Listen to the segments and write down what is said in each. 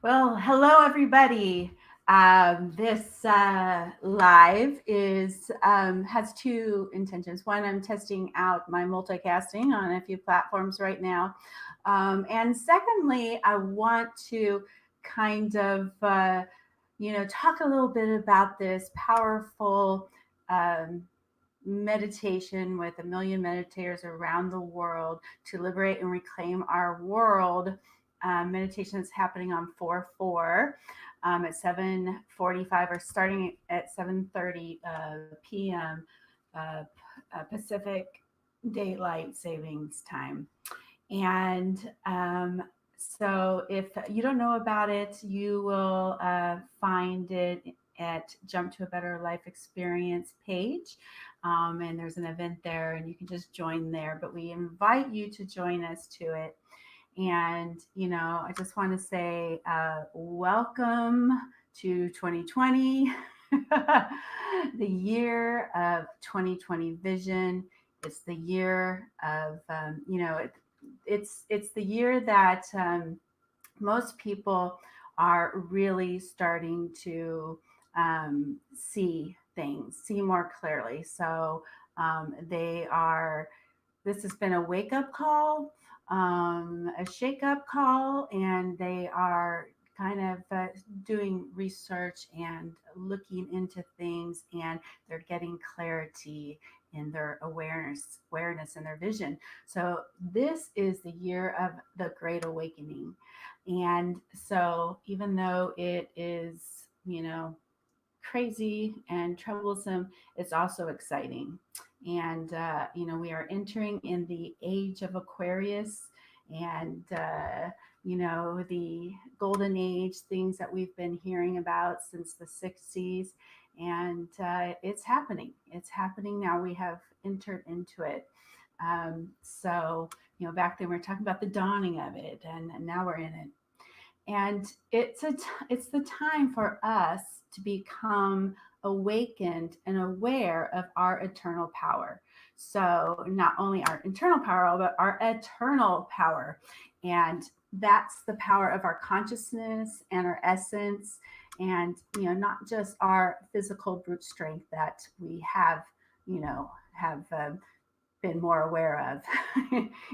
Well, hello everybody. This live is has two intentions. One, I'm testing out my multicasting on a few platforms right now, and secondly, I want to kind of talk a little bit about this powerful um, meditation with a million meditators around the world to liberate and reclaim our world. Meditation is happening on 4/4 at 7:45 or starting at 7:30 p.m. Uh, Pacific Daylight Savings Time. And so if you don't know about it, you will find it at Jump to a Better Life Experience page. And there's an event there, and you can just join there. But we invite you to join us to it. And, I just want to say welcome to 2020, the year of 2020 vision. It's the year of, it's the year that most people are really starting to see more clearly. So they are this has been a wake up call, a shake up call, and they are kind of doing research and looking into things, and they're getting clarity in their awareness and their vision. So this is the year of the Great Awakening, and so even though it is, crazy and troublesome, it's also exciting. And, we are entering in the age of Aquarius and, the golden age, things that we've been hearing about since the 60s. And it's happening. It's happening now. We have entered into it. Back then we were talking about the dawning of it, and now we're in it. And it's the time for us to become awakened and aware of our eternal power. So not only our internal power, but our eternal power. And that's the power of our consciousness and our essence, and not just our physical brute strength that we have been more aware of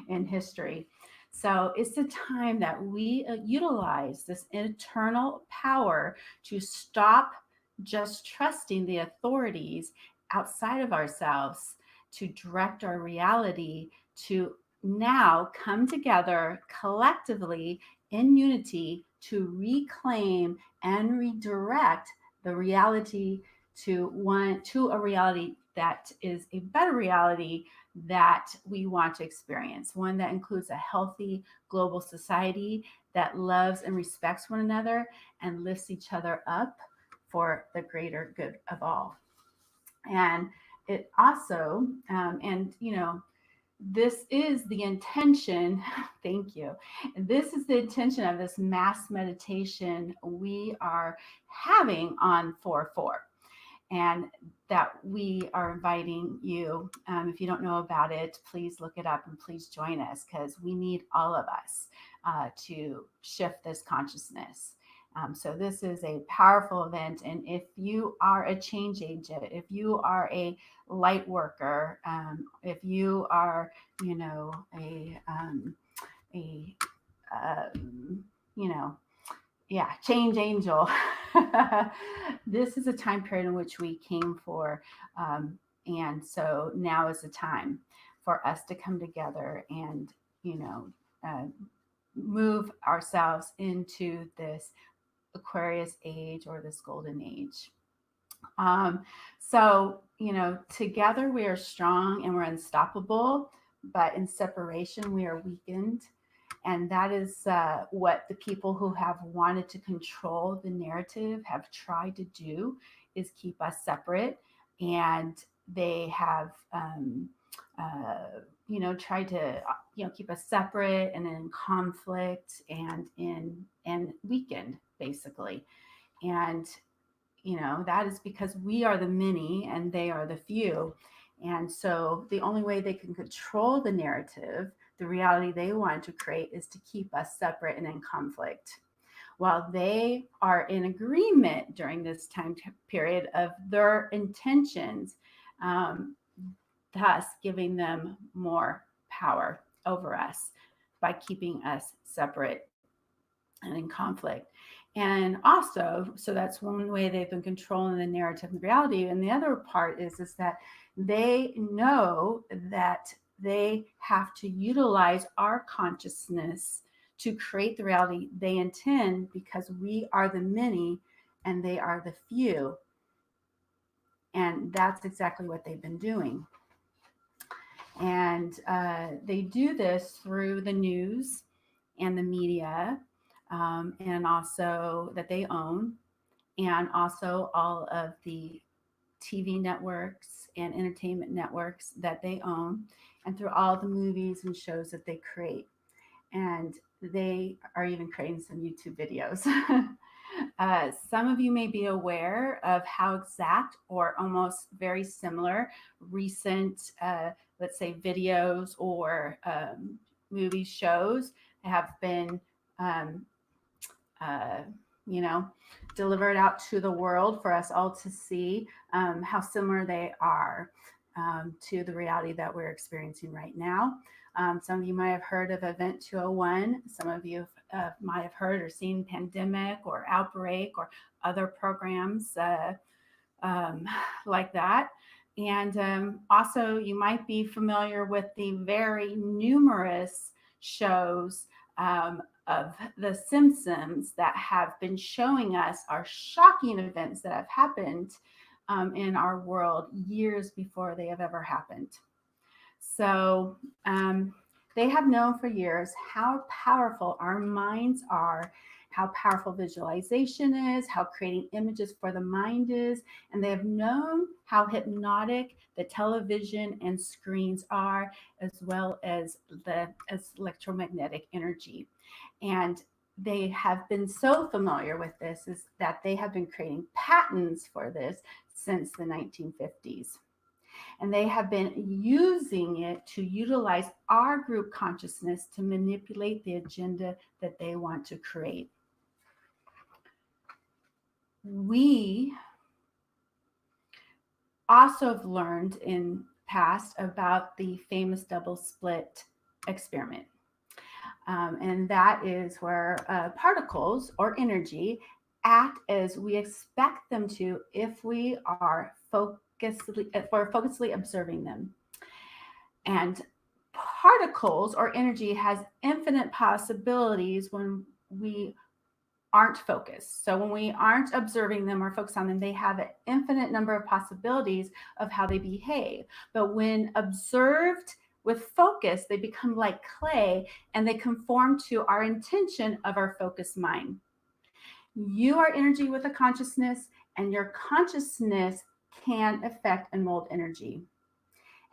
in history. So it's the time that we utilize this internal power to stop just trusting the authorities outside of ourselves to direct our reality, to now come together collectively in unity to reclaim and redirect the reality to a reality that is a better reality that we want to experience, one that includes a healthy global society that loves and respects one another and lifts each other up for the greater good of all. And it also, this is the intention. Thank you. This is the intention of this mass meditation we are having on 4/4, and that we are inviting you. If you don't know about it, please look it up and please join us, because we need all of us to shift this consciousness. So this is a powerful event, and if you are a change agent, if you are a light worker, if you are, a you know change angel. This is a time period in which we came for. And so now is the time for us to come together and, you know, uh, move ourselves into this Aquarius age or this golden age. Together we are strong and we're unstoppable, but in separation we are weakened. And that is what the people who have wanted to control the narrative have tried to do, is keep us separate. And they have, tried to, keep us separate and in conflict and weakened, basically. And that is because we are the many and they are the few. And so the only way they can control the narrative, the reality they want to create, is to keep us separate and in conflict. while they are in agreement during this time period of their intentions, um, thus giving them more power over us by keeping us separate and in conflict. And also, so that's one way they've been controlling the narrative and reality. And the other part is that they know that they have to utilize our consciousness to create the reality they intend, because we are the many and they are the few. And that's exactly what they've been doing. And they do this through the news and the media, and also that they own, and also all of the TV networks and entertainment networks that they own, and through all the movies and shows that they create. And they are even creating some YouTube videos. Some of you may be aware of how exact or almost very similar recent, let's say, videos or movie shows have been, um, uh, you know, delivered out to the world for us all to see, how similar they are to the reality that we're experiencing right now. Some of you might have heard of Event 201. Some of you might have heard or seen Pandemic or Outbreak or other programs um, like that. And also, you might be familiar with the very numerous shows of The Simpsons that have been showing us our shocking events that have happened in our world years before they have ever happened. So they have known for years how powerful our minds are, how powerful visualization is, how creating images for the mind is, and they have known how hypnotic the television and screens are, as well as as electromagnetic energy. And they have been so familiar with this is that they have been creating patents for this since the 1950s. And they have been using it to utilize our group consciousness to manipulate the agenda that they want to create. We also have learned in past about the famous double slit experiment. And that is where particles or energy act as we expect them to if we are focusedly observing them. And particles or energy has infinite possibilities when we aren't focused. So when we aren't observing them or focused on them, they have an infinite number of possibilities of how they behave. But when observed with focus, they become like clay and they conform to our intention of our focused mind. You are energy with a consciousness, and your consciousness can affect and mold energy.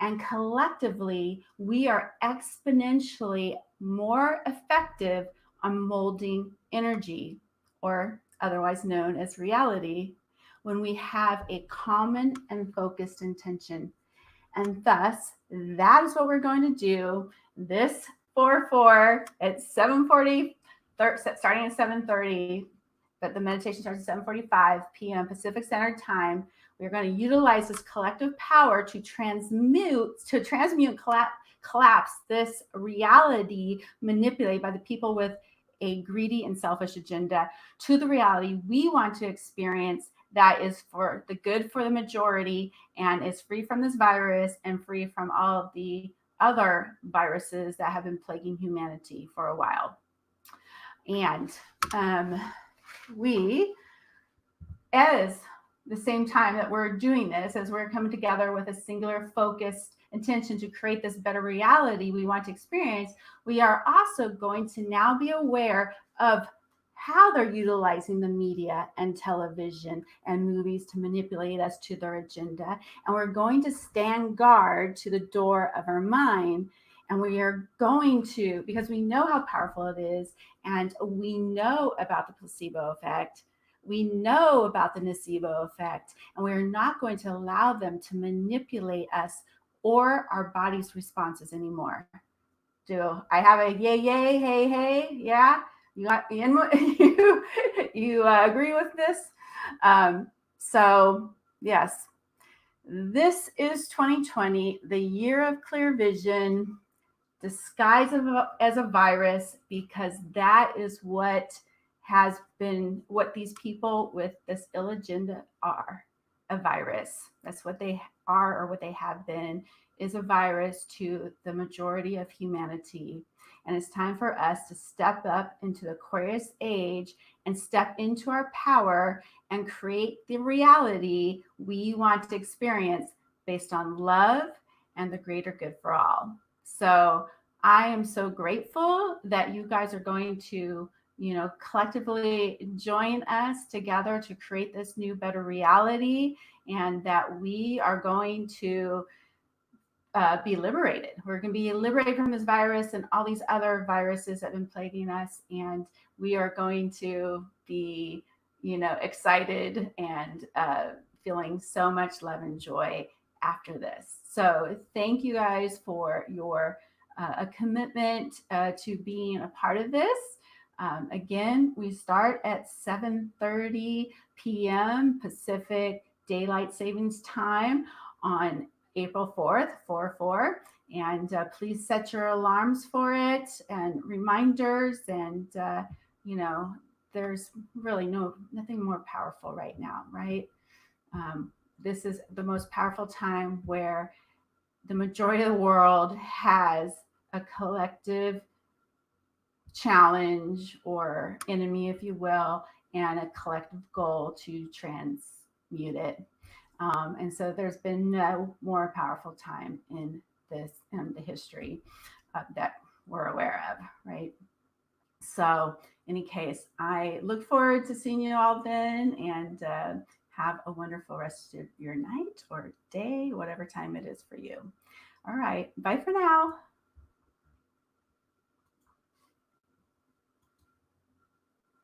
And collectively, we are exponentially more effective on molding energy, or otherwise known as reality, when we have a common and focused intention. And thus, that is what we're going to do this 4/4 at 7:40, starting at 7:30, but the meditation starts at 7:45 p.m. Pacific Standard Time. We're going to utilize this collective power to transmute, collapse this reality manipulated by the people with a greedy and selfish agenda to the reality we want to experience, that is for the good for the majority and is free from this virus and free from all of the other viruses that have been plaguing humanity for a while. And we, as the same time that we're doing this, as we're coming together with a singular focused intention to create this better reality we want to experience, we are also going to now be aware of how they're utilizing the media and television and movies to manipulate us to their agenda. And we're going to stand guard to the door of our mind. And we are going to, because we know how powerful it is, and we know about the placebo effect, we know about the nocebo effect, and we are not going to allow them to manipulate us or our body's responses anymore. Do I have a yay, yay, hey, hey? Yeah? You got you agree with this? So yes, this is 2020, the year of clear vision, disguised as a virus, because that is what has been what these people with this ill agenda are, a virus. That's what they are, or what they have been, is a virus to the majority of humanity. And it's time for us to step up into the Aquarius age and step into our power and create the reality we want to experience based on love and the greater good for all. So I am so grateful that you guys are going to, collectively join us together to create this new, better reality, and that we are going to be liberated. We're going to be liberated from this virus and all these other viruses that have been plaguing us. And we are going to be, excited and feeling so much love and joy after this. So thank you guys for your a commitment to being a part of this. Again, we start at 7:30 p.m. Pacific Daylight Savings Time on April 4th, 4/4. And please set your alarms for it and reminders. And, there's really nothing more powerful right now, right? This is the most powerful time where the majority of the world has a collective challenge or enemy, if you will, and a collective goal to transmute it. And so there's been no more powerful time in the history that we're aware of, right? So, in any case, I look forward to seeing you all then, and have a wonderful rest of your night or day, whatever time it is for you. All right. Bye for now.